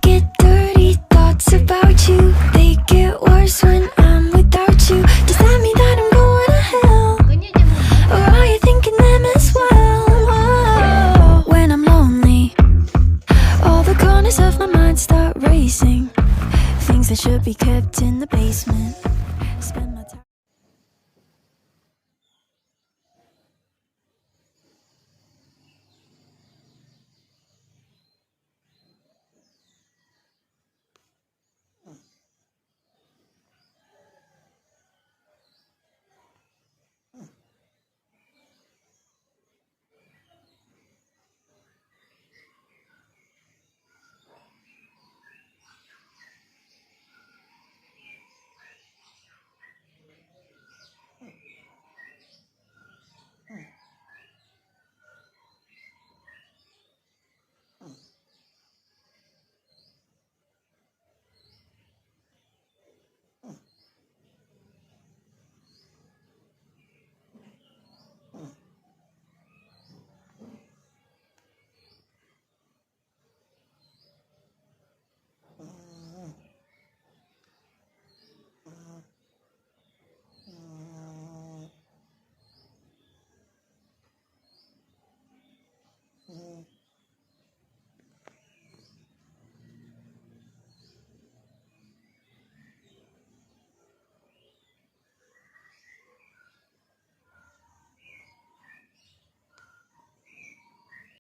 get dirty thoughts about you. They get worse when I'm without you. Does that mean that I'm going to hell? Or are you thinking them as well? Whoa. When I'm lonely, all the corners of my mind start racing. Things that should be kept in the basement.